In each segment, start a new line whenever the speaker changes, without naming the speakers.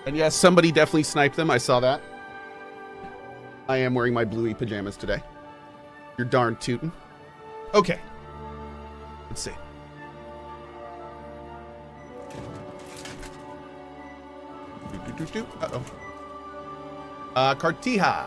And yes, somebody definitely sniped them. I saw that. I am wearing my bluey pajamas today. You're darn tootin'. Okay. Let's see. Uh-oh. Cartija.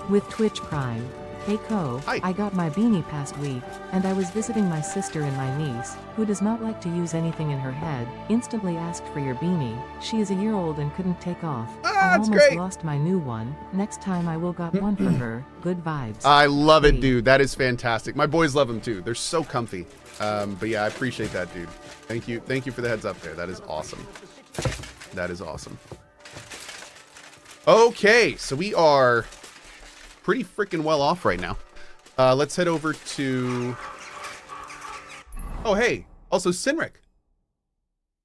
With Twitch Prime. Hey Cohh,
Hi.
I got my beanie past week, and I was visiting my sister and my niece, who does not like to use anything in her head, instantly asked for your beanie. She is a year old and couldn't take off. I almost
great.
lost my new one. Next time I will got one for her. Good vibes.
I love it, dude. That is fantastic. My boys love them too. They're so comfy. But yeah, I appreciate that, dude. Thank you. Thank you for the heads up there. That is awesome. That is awesome. Okay, so we are pretty freaking well off right now. Let's head over to... Oh, hey. Also, Sinric.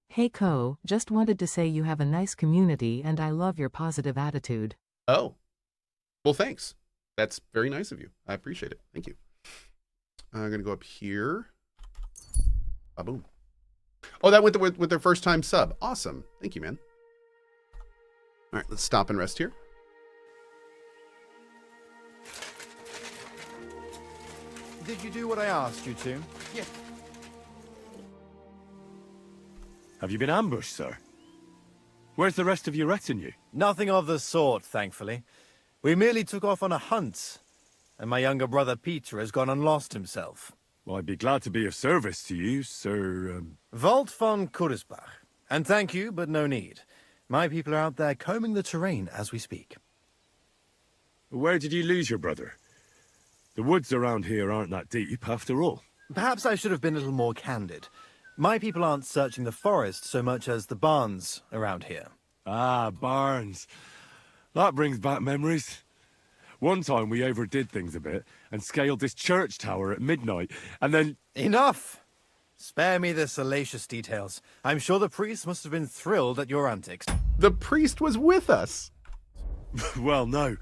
Hey Cohh, just wanted to say you have a nice community and I love your positive attitude.
Oh. Well, thanks. That's very nice of you. I appreciate it. Thank you. I'm going to go up here. Boom. Oh, that went with their first time sub. Awesome. Thank you, man. All right, let's stop and rest here.
Did you do what I asked you to?
Yeah.
Have you been ambushed, sir? Where's the rest of your retinue?
Nothing of the sort, thankfully. We merely took off on a hunt, and my younger brother Peter has gone and lost himself.
Well, I'd be glad to be of service to you, Sir...
Walt von Kurisbach. And thank you, but no need. My people are out there combing the terrain as we speak.
Where did you lose your brother? The woods around here aren't that deep, after all.
Perhaps I should have been a little more candid. My people aren't searching the forest so much as the barns around here.
Ah, barns. That brings back memories. One time we overdid things a bit and scaled this church tower at midnight, and then...
Enough! Spare me the salacious details. I'm sure the priest must have been thrilled at your antics.
The priest was with us.
Well, no.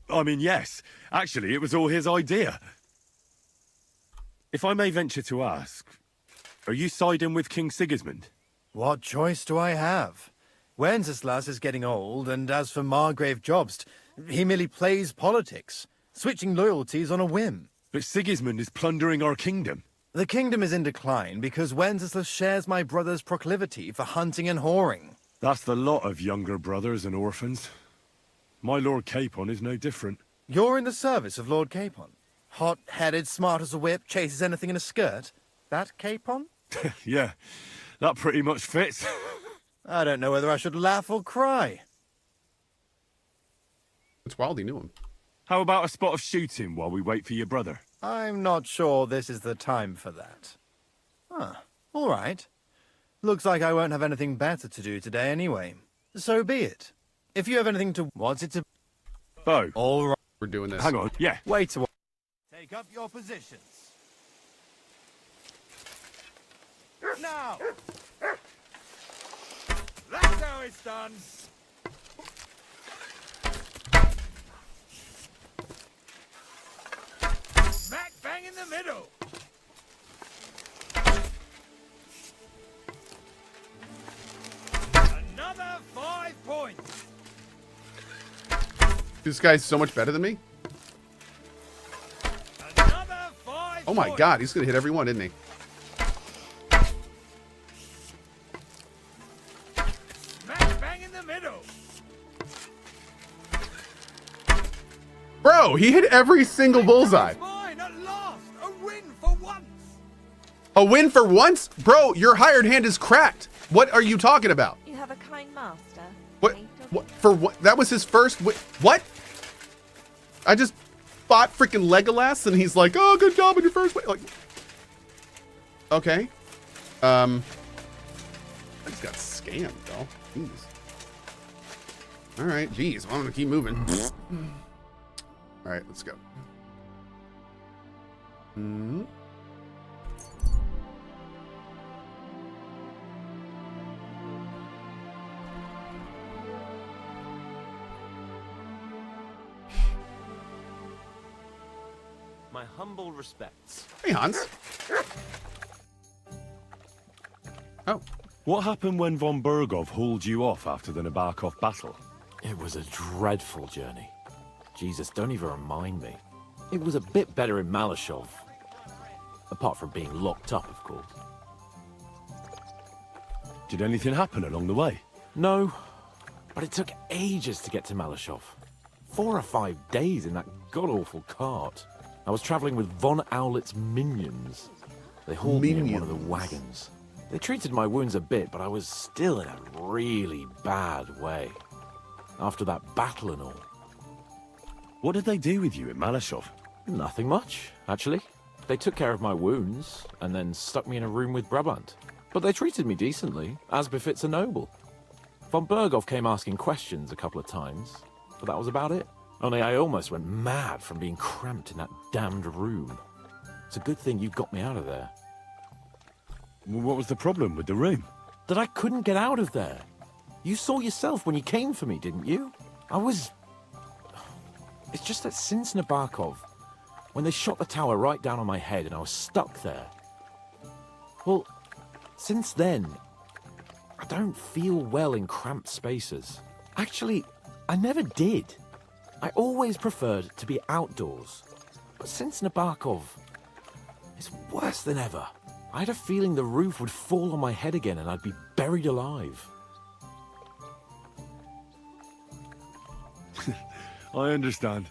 I mean, yes. Actually, it was all his idea. If I may venture to ask, are you siding with King Sigismund?
What choice do I have? Wenceslas is getting old, and as for Margrave Jobst, he merely plays politics, switching loyalties on a whim.
But Sigismund is plundering our kingdom.
The kingdom is in decline because Wenceslas shares my brother's proclivity for hunting and whoring.
That's the lot of younger brothers and orphans. My Lord Capon is no different.
You're in the service of Lord Capon. Hot-headed, smart as a whip, chases anything in a skirt. That Capon?
Yeah, that pretty much fits.
I don't know whether I should laugh or cry.
It's wild he knew him.
How about a spot of shooting while we wait for your brother?
I'm not sure this is the time for that. All right. Looks like I won't have anything better to do today anyway. So be it. If you have anything to... What's it to...
Bo.
All right.
We're doing this.
Hang on, yeah.
Wait a while. Take up your positions. Now! That's how it's done. Smack bang in the middle. Another 5 points.
This guy's so much better than me.
Another 5
Oh my
points.
god, he's gonna hit everyone, isn't he?
Smack bang in the middle.
Bro, he hit every single bullseye.
Mine at last. A win for once.
A win for once? Bro, your hired hand is cracked. What are you talking about?
You have a kind master.
What?
Mate of
What? For what? That was his first. What? I just fought freaking Legolas, and he's like, "Oh, good job on your first win." Like, okay. I just got scammed, though. Jeez. All right, jeez. I'm gonna keep moving. All right, let's go.
My humble respects.
Hey, Hans. Oh,
What happened when von Bergov hauled you off after the Nabokov battle?
It was a dreadful journey. Jesus, don't even remind me. It was a bit better in Malashov. Apart from being locked up, of course.
Did anything happen along the way?
No, but it took ages to get to Malashov. 4 or 5 days in that god-awful cart. I was traveling with von Owlet's minions. They hauled me in one of the wagons. They treated my wounds a bit, but I was still in a really bad way. After that battle and all.
What did they do with you in Malashov?
Nothing much, actually. They took care of my wounds, and then stuck me in a room with Brabant. But they treated me decently, as befits a noble. Von Bergov came asking questions a couple of times, but that was about it. Only I almost went mad from being cramped in that damned room. It's a good thing you got me out of there.
What was the problem with the room?
That I couldn't get out of there. You saw yourself when you came for me, didn't you? It's just that since Nabokov, when they shot the tower right down on my head and I was stuck there. Well, since then, I don't feel well in cramped spaces. Actually, I never did. I always preferred to be outdoors. But since Nabokov, it's worse than ever. I had a feeling the roof would fall on my head again and I'd be buried alive.
I understand.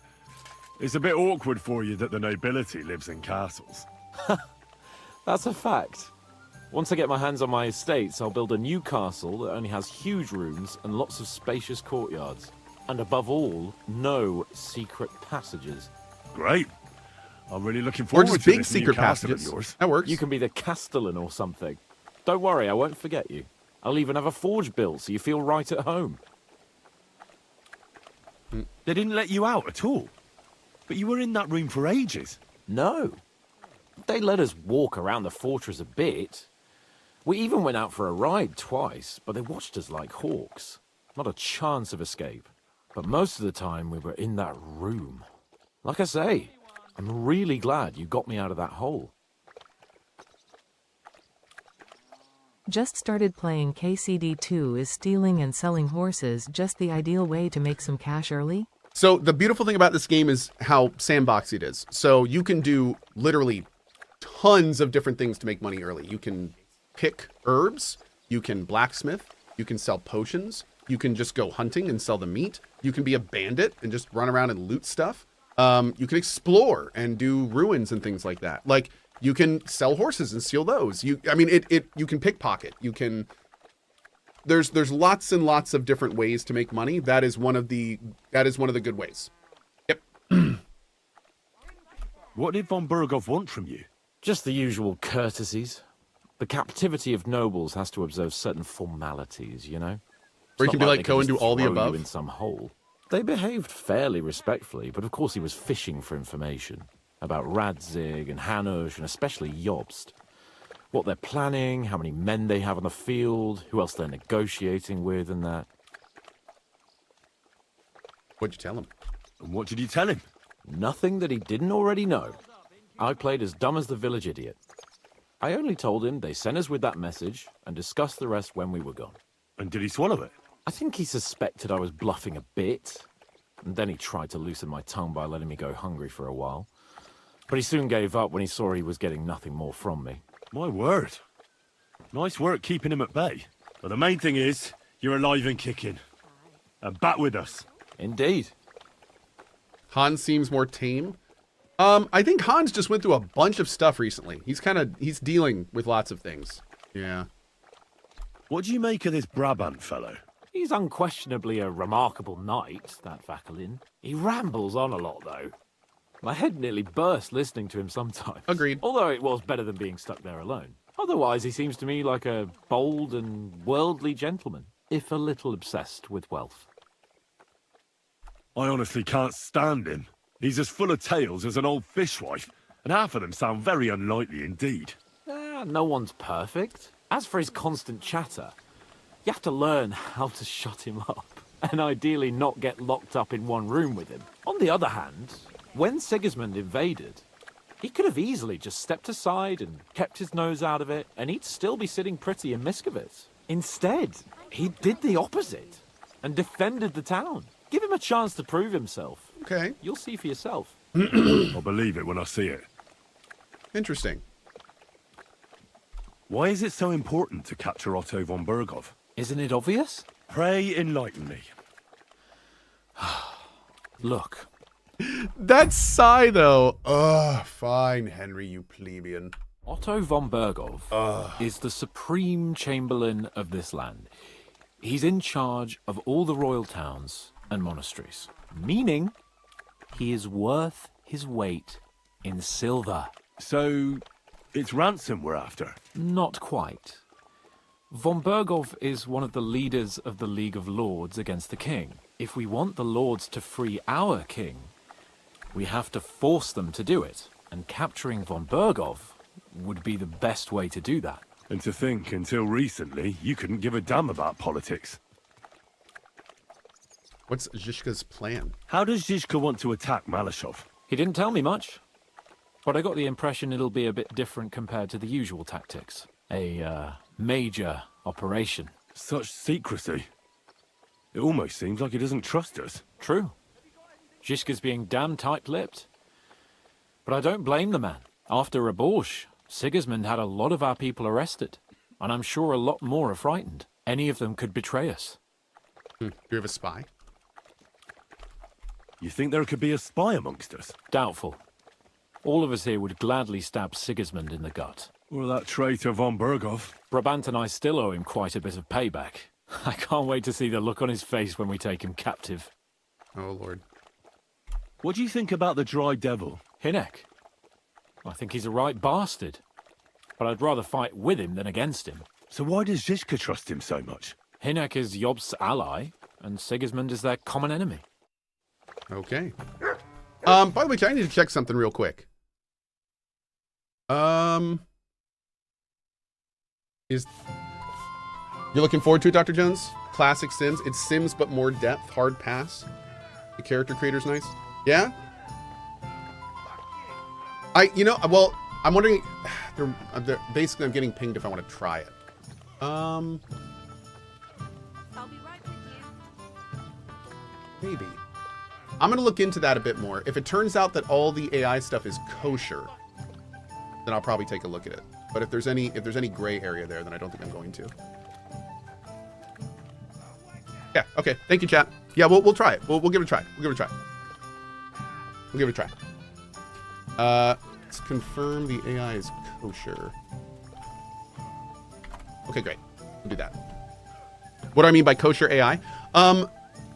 It's a bit awkward for you that the nobility lives in castles.
That's a fact. Once I get my hands on my estates, I'll build a new castle that only has huge rooms and lots of spacious courtyards. And above all, no secret passages.
Great. I'm really looking
Or
forward
just
to
big
this new
secret
castle of
passages.
yours.
That works.
You can be the castellan or something. Don't worry, I won't forget you. I'll even have a forge built so you feel right at home.
They didn't let you out at all. But you were in that room for ages.
No. They let us walk around the fortress a bit. We even went out for a ride twice, but they watched us like hawks. Not a chance of escape. But most of the time we were in that room. Like I say, I'm really glad you got me out of that hole.
Just started playing KCD2. Is stealing and selling horses just the ideal way to make some cash early?
So the beautiful thing about this game is how sandboxy it is. So you can do literally tons of different things to make money early. You can pick herbs, you can blacksmith, you can sell potions, you can just go hunting and sell the meat. You can be a bandit and just run around and loot stuff. You can explore and do ruins and things like that. Like you can sell horses and steal those. You can pickpocket. You can. There's lots and lots of different ways to make money. That is one of the good ways. Yep.
What did von Bergov want from you?
Just the usual courtesies. The captivity of nobles has to observe certain formalities, you know?
Or you
It's
can
not
be like
they
Cohh and
just
do all the
throw you
above.
in some hole. They behaved fairly respectfully, but of course he was fishing for information about Radzig and Hanush and especially Jobst. What they're planning, how many men they have on the field, who else they're negotiating with and that.
What'd you tell him?
And what did you tell him?
Nothing that he didn't already know. I played as dumb as the village idiot. I only told him they sent us with that message and discussed the rest when we were gone.
And did he swallow it?
I think he suspected I was bluffing a bit, and then he tried to loosen my tongue by letting me go hungry for a while. But he soon gave up when he saw he was getting nothing more from me.
My word. Nice work keeping him at bay. But the main thing is, you're alive and kicking. And back with us.
Indeed.
Hans seems more tame. I think Hans just went through a bunch of stuff recently. He's dealing with lots of things. Yeah.
What do you make of this Brabant fellow?
He's unquestionably a remarkable knight, that Vakalin. He rambles on a lot, though. My head nearly burst listening to him sometimes.
Agreed.
Although it was better than being stuck there alone. Otherwise, he seems to me like a bold and worldly gentleman, if a little obsessed with wealth.
I honestly can't stand him. He's as full of tales as an old fishwife, and half of them sound very unlikely indeed.
No one's perfect. As for his constant chatter, you have to learn how to shut him up, and ideally not get locked up in one room with him. On the other hand, when Sigismund invaded, he could have easily just stepped aside and kept his nose out of it, and he'd still be sitting pretty in Miskovitz. Instead, he did the opposite and defended the town. Give him a chance to prove himself.
Okay.
You'll see for yourself.
I'll believe it when I see it.
Interesting.
Why is it so important to capture Otto von Berghoff?
Isn't it obvious?
Pray enlighten me.
Look,
That sigh, though. Ugh, fine, Henry, you plebeian.
Otto von Berghoff is the supreme chamberlain of this land. He's in charge of all the royal towns and monasteries, meaning he is worth his weight in silver.
So, it's ransom we're after.
Not quite. Von Berghoff is one of the leaders of the League of Lords against the king. If we want the lords to free our king, we have to force them to do it, and capturing von Berghoff would be the best way to do that.
And to think, until recently, you couldn't give a damn about politics.
What's Zhishka's plan?
How does Zizka want to attack Malashov?
He didn't tell me much, but I got the impression it'll be a bit different compared to the usual tactics. A major operation.
Such secrecy. It almost seems like he doesn't trust us.
True. Zhishka's being damn tight-lipped. But I don't blame the man. After Raborsh, Sigismund had a lot of our people arrested, and I'm sure a lot more are frightened. Any of them could betray us.
Do you have a spy?
You think there could be a spy amongst us?
Doubtful. All of us here would gladly stab Sigismund in the gut.
Or that traitor von Berghoff?
Brabant and I still owe him quite a bit of payback. I can't wait to see the look on his face when we take him captive.
Oh, Lord.
What do you think about the Dry Devil?
Hinek. I think he's a right bastard. But I'd rather fight with him than against him.
So why does Zizka trust him so much?
Hinek is Yob's ally, and Sigismund is their common enemy.
Okay. By the way, I need to check something real quick. You're looking forward to it, Dr. Jones? Classic Sims. It's Sims, but more depth. Hard pass. The character creator's nice. Yeah? Well, I'm wondering, basically I'm getting pinged if I want to try it.
I'll be right with you.
Maybe. I'm going to look into that a bit more. If it turns out that all the AI stuff is kosher, then I'll probably take a look at it. But if there's any gray area there, then I don't think I'm going to. Yeah, okay. Thank you, chat. Yeah, we'll try it. We'll give it a try. We'll give it a try. Let's confirm the AI is kosher. Okay, great. We'll do that. What do I mean by kosher AI?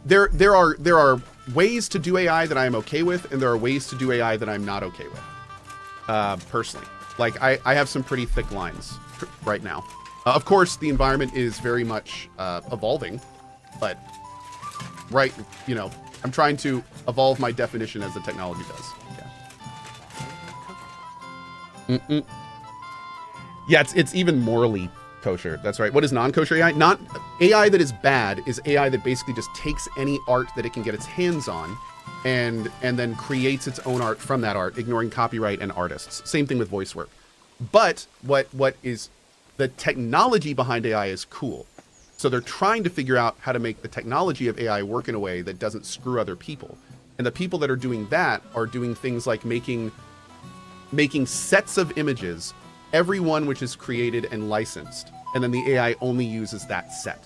There are ways to do AI that I'm okay with, and there are ways to do AI that I'm not okay with. Personally. Like, I have some pretty thick lines right now. Of course, the environment is very much evolving, but I'm trying to evolve my definition as the technology does. Yeah. Yeah, it's even morally kosher. That's right. What is non-kosher AI? Not AI that is bad is AI that basically just takes any art that it can get its hands on and then creates its own art from that art, ignoring copyright and artists. Same thing with voice work. But what is the technology behind AI is cool. So they're trying to figure out how to make the technology of AI work in a way that doesn't screw other people. And the people that are doing that are doing things like making sets of images, every one which is created and licensed, and then the AI only uses that set.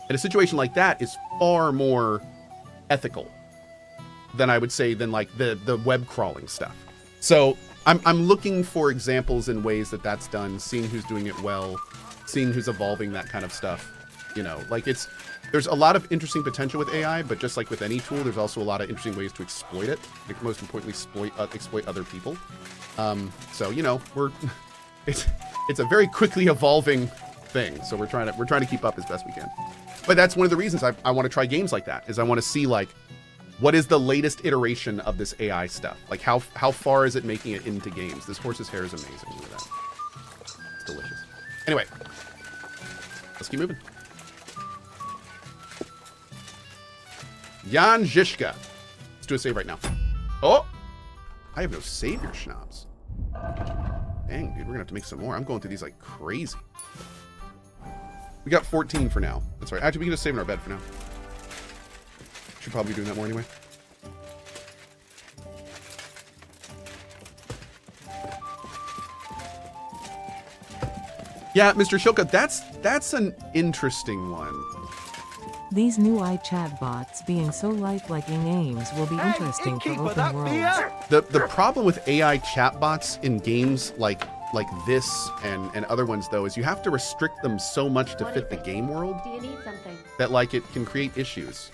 And a situation like that is far more ethical than I would say than like the web crawling stuff. So I'm looking for examples in ways that that's done, seeing who's doing it well, seeing who's evolving that kind of stuff. There's a lot of interesting potential with AI, but just like with any tool, there's also a lot of interesting ways to exploit it. Like, most importantly, exploit other people. It's a very quickly evolving thing. So we're trying to keep up as best we can. But that's one of the reasons I want to try games like that, is I want to see like, what is the latest iteration of this AI stuff? Like how far is it making it into games? This horse's hair is amazing. Look at that. It's delicious. Anyway, let's keep moving. Jan Zizka. Let's do a save right now. Oh! I have no savior schnapps. Dang, dude, we're gonna have to make some more. I'm going through these like crazy. We got 14 for now. That's right. Actually, we can just save in our bed for now. Should probably be doing that more anyway. Yeah, Mr. Shilka, that's an interesting one.
These new iChat bots being so lifelike in games will be interesting for open worlds.
The problem with AI chatbots in games like this and other ones though is you have to restrict them so much to fit the game world
Do you need something?
that like it can create issues.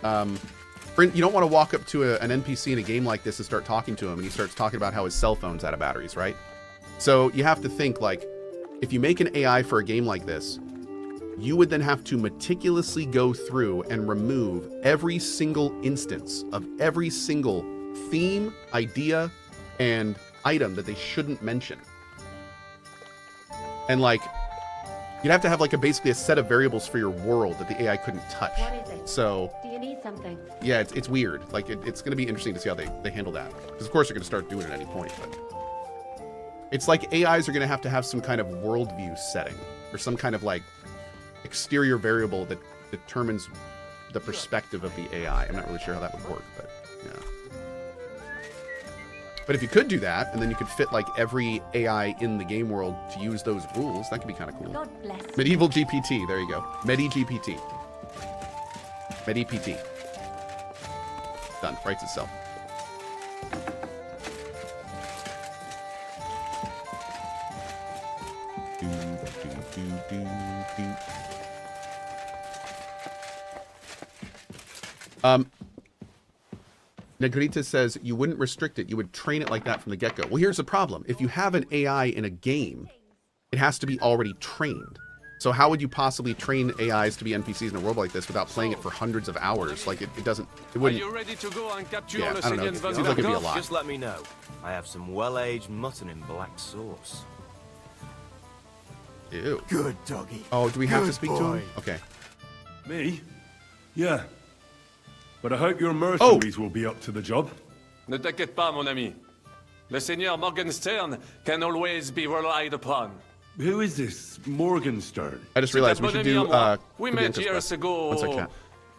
You don't want to walk up to an NPC in a game like this and start talking to him and he starts talking about how his cell phone's out of batteries, right? So you have to think like, if you make an AI for a game like this, you would then have to meticulously go through and remove every single instance of every single theme, idea, and item that they shouldn't mention. And like, you'd have to have like basically a set of variables for your world that the AI couldn't touch.
What is it?
So
Do you need something?
yeah, it's weird. Like it's going to be interesting to see how they handle that. Because of course they're going to start doing it at any point, but it's like AIs are going to have some kind of worldview setting or some kind of like exterior variable that determines the perspective of the AI. I'm not really sure how that would work, but yeah. But if you could do that, and then you could fit like every AI in the game world to use those rules, that could be kind of cool.
God bless you.
Medieval GPT, there you go. Medi-GPT. Medi-PT. Done, writes itself. Negrita says you wouldn't restrict it, you would train it like that from the get-go. Well, here's the problem. If you have an AI in a game, it has to be already trained. So how would you possibly train AIs to be NPCs in a world like this without playing it for hundreds of hours? Like it wouldn't.
Are you ready to go and capture
Yeah,
le
I don't know.
Seigneur
It seems like it'd be a lot.
Just let me know. I have some well-aged mutton in black sauce.
Ew.
Good doggy.
Oh, do we have to
Good
speak to
boy.
him? Okay.
Me? Yeah. But I hope your mercenaries will be up to the job.
Ne t'inquiète pas, mon ami. Le Seigneur Morgenstern can always be relied upon.
Who is this Morgenstern?
I just realized we
C'est un
should
bon ami
do
à moi. We
Could be
met
Interest
years
Quest.
ago
One sec,
au
chat.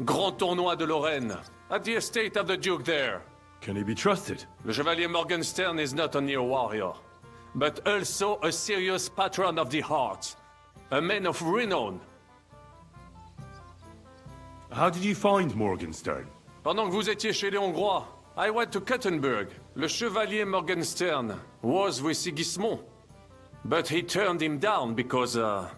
Grand Tournoi de Lorraine, at the estate of the Duke there.
Can he be trusted?
Le Chevalier Morgenstern is not only a warrior, but also a serious patron of the heart. A man of renown.
How did you find Morgenstern?
Pendant que vous étiez chez les Hongrois, I went to Kuttenberg. Le Chevalier Morgenstern was with Sigismund. But he turned him down because, le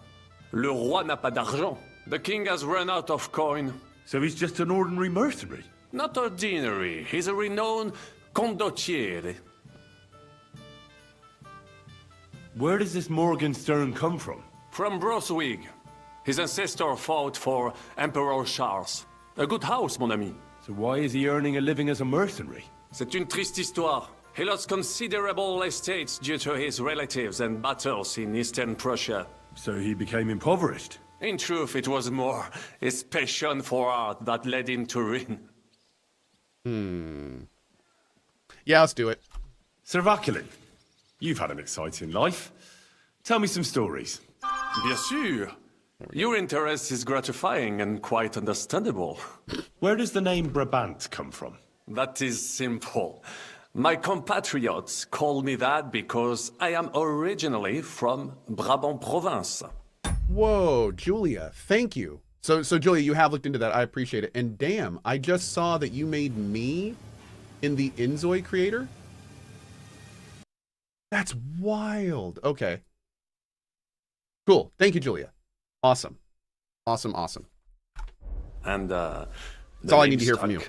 roi n'a pas d'argent. The king has run out of coin.
So he's just an ordinary mercenary?
Not ordinary. He's a renowned condottiere.
Where does this Morgenstern come from?
From Brunswick. His ancestor fought for Emperor Charles. A good house, mon ami.
So why is he earning a living as a mercenary?
C'est une triste histoire. He lost considerable estates due to his relatives and battles in Eastern Prussia.
So he became impoverished?
In truth, it was more his passion for art that led him to ruin.
Yeah, let's do it.
Sir Vaculin, you've had an exciting life. Tell me some stories.
Bien sûr. Your interest is gratifying and quite understandable.
Where does the name Brabant come from?
That is simple. My compatriots call me that because I am originally from Brabant province.
Whoa, Julia, thank you. So Julia, you have looked into that. I appreciate it. And damn, I just saw that you made me in the Inzoi creator. That's wild. Okay. Cool. Thank you, Julia. Awesome. Awesome, awesome.
And
That's all I need to hear from you.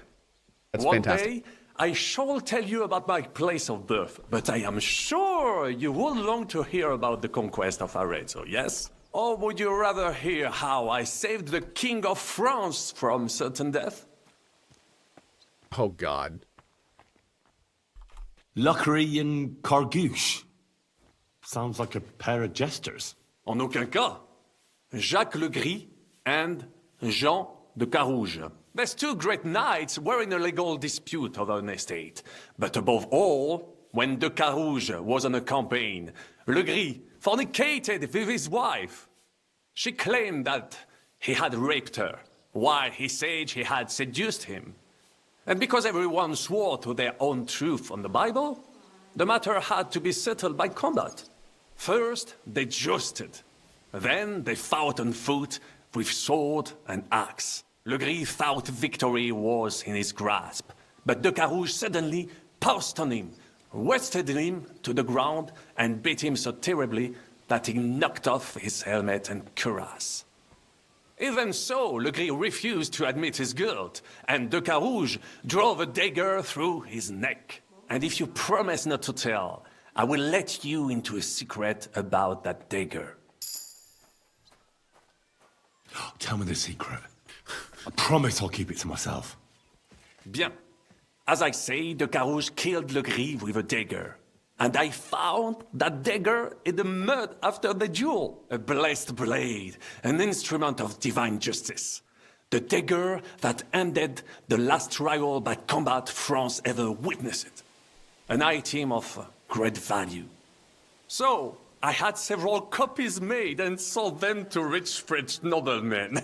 That's
One
fantastic.
day, I shall tell you about my place of birth, but I am sure you will long to hear about the conquest of Arezzo, yes? Or would you rather hear how I saved the King of France from certain death?
Oh, God.
Luckery and Cargouche. Sounds like a pair of jesters.
En aucun cas. Jacques le Gris and Jean de Carouge. These two great knights were in a legal dispute over an estate. But above all, when de Carouge was on a campaign, le Gris fornicated with his wife. She claimed that he had raped her, while he said he had seduced him. And because everyone swore to their own truth on the Bible, the matter had to be settled by combat. First, they jousted. Then they fought on foot with sword and axe. Legris thought victory was in his grasp, but de Carouge suddenly pounced on him, wrested him to the ground, and beat him so terribly that he knocked off his helmet and cuirass. Even so, Legris refused to admit his guilt, and de Carouge drove a dagger through his neck. And if you promise not to tell, I will let you into a secret about that dagger.
Tell me the secret. I promise I'll keep it to myself.
Bien. As I say, de Carouge killed Legris with a dagger. And I found that dagger in the mud after the duel. A blessed blade, an instrument of divine justice. The dagger that ended the last trial by combat France ever witnessed. An item of great value. So, I had several copies made and sold them to rich French noblemen.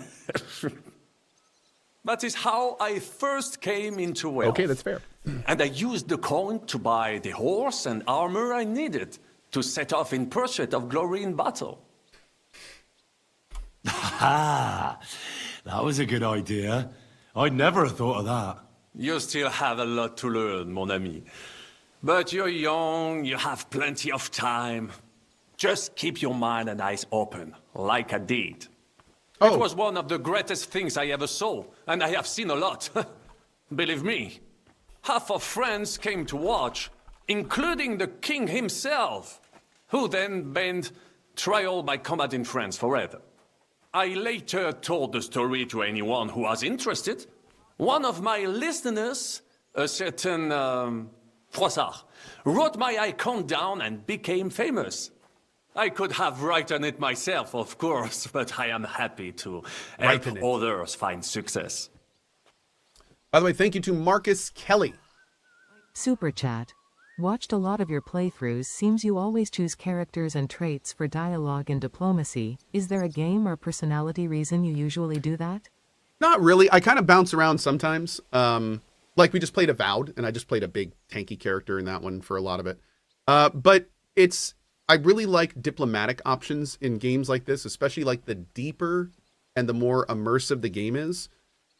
That is how I first came into wealth.
Okay, that's fair.
And I used the coin to buy the horse and armor I needed to set off in pursuit of glory in battle.
Ah, that was a good idea. I'd never have thought of that.
You still have a lot to learn, mon ami. But you're young, you have plenty of time. Just keep your mind and eyes open, like I did.
Oh.
It was one of the greatest things I ever saw, and I have seen a lot. Believe me. Half of France came to watch, including the king himself, who then banned trial by combat in France forever. I later told the story to anyone who was interested. One of my listeners, a certain Froissart, wrote my icon down and became famous. I could have written it myself, of course, but I am happy to help others find success.
By the way, thank you to Marcus Kelly.
Super chat. Watched a lot of your playthroughs. Seems you always choose characters and traits for dialogue and diplomacy. Is there a game or personality reason you usually do that?
Not really. I kind of bounce around sometimes. Like we just played Avowed, and I just played a big tanky character in that one for a lot of it. But I really like diplomatic options in games like this, especially like the deeper and the more immersive the game is.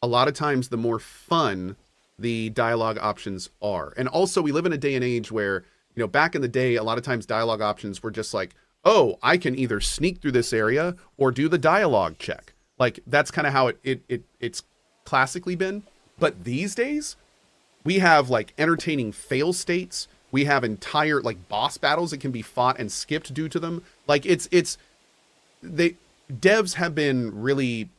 A lot of times, the more fun the dialogue options are. And also, we live in a day and age where, back in the day, a lot of times dialogue options were just like, oh, I can either sneak through this area or do the dialogue check. Like, that's kind of how it's classically been. But these days, we have like entertaining fail states. We have entire like boss battles that can be fought and skipped due to them. Like devs have been really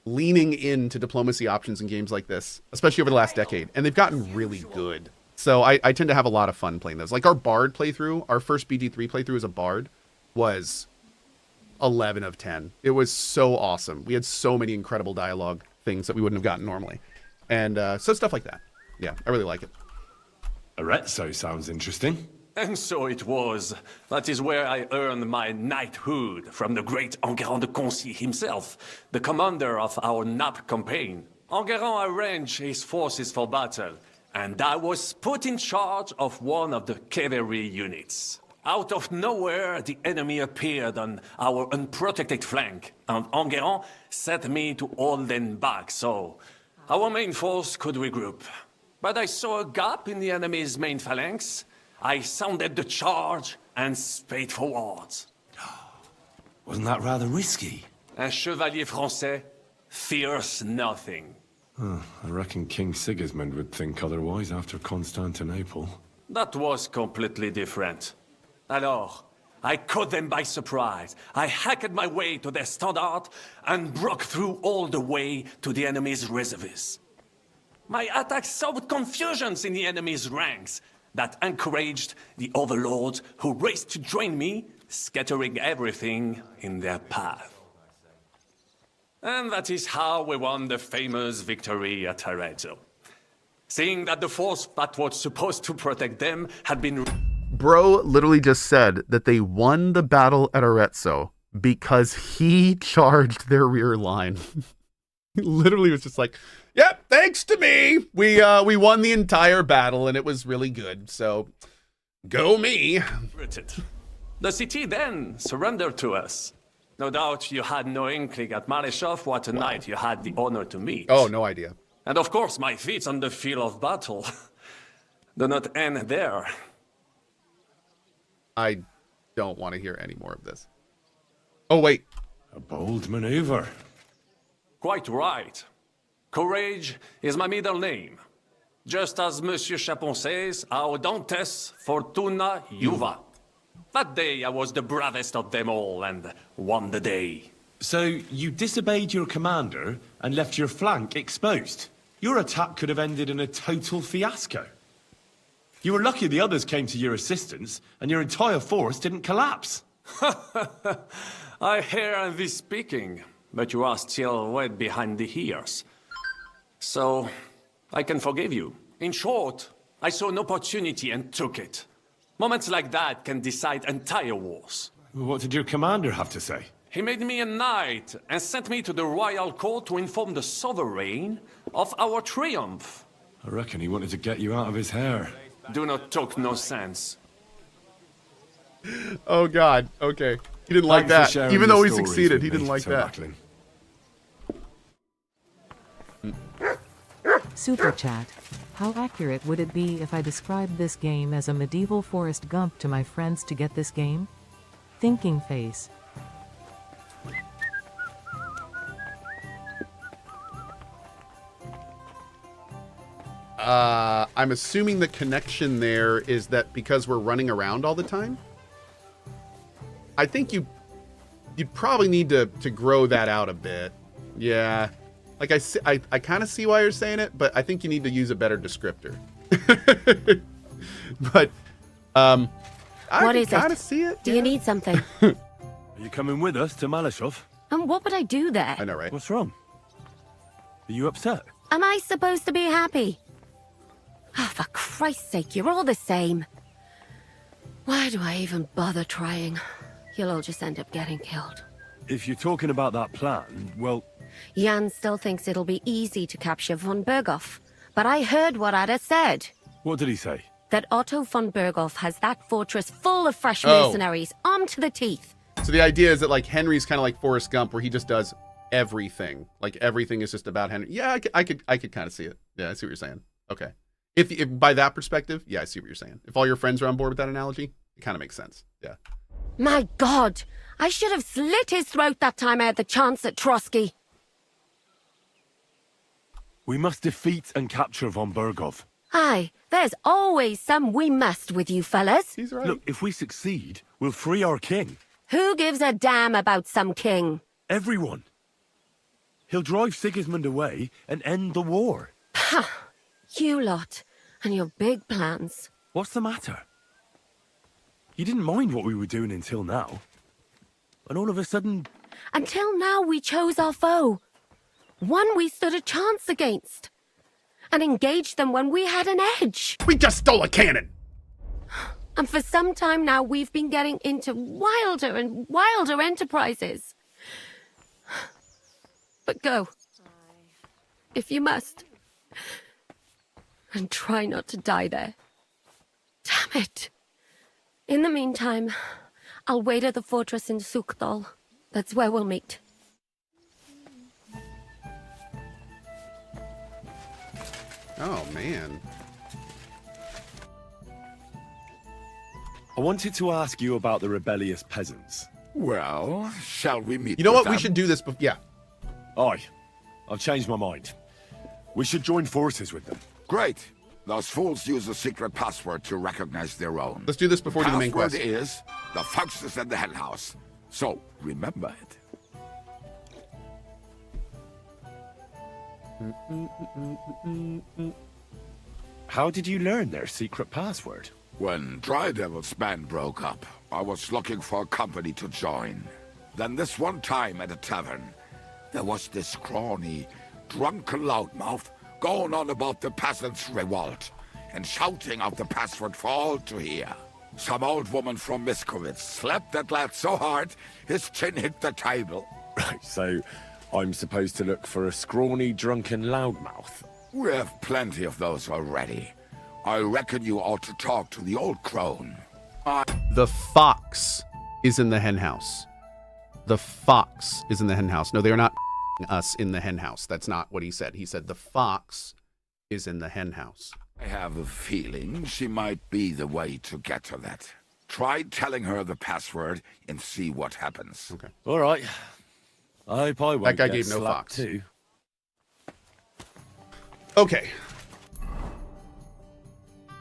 leaning into diplomacy options in games like this, especially over the last decade, and they've gotten really good. So I tend to have a lot of fun playing those. Like our Bard playthrough, our first BD3 playthrough as a Bard was 11 of 10. It was so awesome. We had so many incredible dialogue things that we wouldn't have gotten normally. And so stuff like that. Yeah, I really like it.
Arezzo sounds interesting.
And so it was. That is where I earned my knighthood from the great Enguerrand de Concy himself, the commander of our Naples campaign. Enguerrand arranged his forces for battle, and I was put in charge of one of the cavalry units. Out of nowhere, the enemy appeared on our unprotected flank, and Enguerrand set me to hold them back so our main force could regroup. But I saw a gap in the enemy's main phalanx. I sounded the charge and sped forwards.
Wasn't that rather risky?
Un chevalier français fears nothing.
I reckon King Sigismund would think otherwise after Constantinople.
That was completely different. Alors, I caught them by surprise. I hacked my way to their standard and broke through all the way to the enemy's reserves. My attack sowed confusions in the enemy's ranks that encouraged the overlords who raced to join me, scattering everything in their path. And that is how we won the famous victory at Arezzo. Seeing that the force that was supposed to protect them had been...
Bro literally just said that they won the battle at Arezzo because he charged their rear line. He literally was just like, "Yep, thanks to me, we won the entire battle, and it was really good. So, go me."
The city then surrendered to us. No doubt you had no inkling at Maleshov what a knight you had the honor to meet.
Oh, no idea.
And of course, my feats on the field of battle do not end there.
I don't want to hear any more of this. Oh, wait.
A bold maneuver.
Quite right. Courage is my middle name. Just as Monsieur Chapon says, Audantes Fortuna Juva. That day I was the bravest of them all and won the day.
So you disobeyed your commander and left your flank exposed. Your attack could have ended in a total fiasco. You were lucky the others came to your assistance and your entire force didn't collapse.
I hear thee speaking, but you are still wet behind the ears. So, I can forgive you. In short, I saw an opportunity and took it. Moments like that can decide entire wars.
What did your commander have to say?
He made me a knight and sent me to the royal court to inform the sovereign of our triumph.
I reckon he wanted to get you out of his hair.
Do not talk no sense.
Oh, God. Okay. He didn't like
Thanks for
that.
sharing
Even
your
though he
stories
succeeded,
with
he didn't
me,
like
Sir
that.
Macklin.
Super chat. How accurate would it be if I described this game as a medieval Forrest Gump to my friends to get this game? Thinking face.
I'm assuming the connection there is that because we're running around all the time. I think you'd probably need to grow that out a bit. Yeah. Like I kind of see why you're saying it, but I think you need to use a better descriptor. But
What
I
is
kind
it?
of see it.
Do you need something?
Are you coming with us to Maleshov?
And what would I do there?
I know, right?
What's wrong? Are you upset?
Am I supposed to be happy? Oh, for Christ's sake, you're all the same. Why do I even bother trying? You'll all just end up getting killed.
If you're talking about that plan, well,
Jan still thinks it'll be easy to capture von Berghoff. But I heard what Ada said.
what did he say?
That Otto von Berghoff has that fortress full of fresh
Oh.
mercenaries, armed to the teeth.
So the idea is that like Henry's kind of like Forrest Gump, where he just does everything. Like everything is just about Henry. Yeah, I could kind of see it. Yeah, I see what you're saying. Okay. If by that perspective, yeah, I see what you're saying. If all your friends are on board with that analogy, it kind of makes sense. Yeah.
My God, I should have slit his throat that time I had the chance at Trotsky.
We must defeat and capture von Berghoff.
Aye, there's always some we must with you fellas.
He's right.
Look, if we succeed, we'll free our king.
Who gives a damn about some king?
Everyone. He'll drive Sigismund away and end the war.
You lot, and your big plans.
What's the matter? You didn't mind what we were doing until now. And all of a sudden,
Until now we chose our foe. One we stood a chance against. And engaged them when we had an edge.
We just stole a cannon.
And for some time now we've been getting into wilder and wilder enterprises. But go. If you must. And try not to die there. Damn it. In the meantime, I'll wait at the fortress in Sukdal. That's where we'll meet.
Oh man.
I wanted to ask you about the rebellious peasants.
Well, shall we meet
You know
with
what? We
them?
should do this. Yeah.
Aye, I've changed my mind. We should join forces with them.
Great. Those fools use a secret password to recognize their own.
Let's do this before we do the main
Password
quest.
is the foxes in the hen house. So remember it.
How did you learn their secret password?
When Dry Devil's band broke up, I was looking for a company to join. Then this one time at a tavern, there was this scrawny, drunken loudmouth going on about the peasants' revolt and shouting out the password for all to hear. Some old woman from Miskovitz slapped that lad so hard, his chin hit the table.
Right, so I'm supposed to look for a scrawny, drunken loudmouth.
We have plenty of those already. I reckon you ought to talk to the old crone.
The fox is in the hen house. The fox is in the hen house. No, they are not us in the hen house. That's not what he said. He said the fox is in the hen house.
I have a feeling she might be the way to get to that. Try telling her the password and see what happens.
Okay.
All right. I hope I won't
That guy
get
gave no
slapped
fox.
too.
Okay.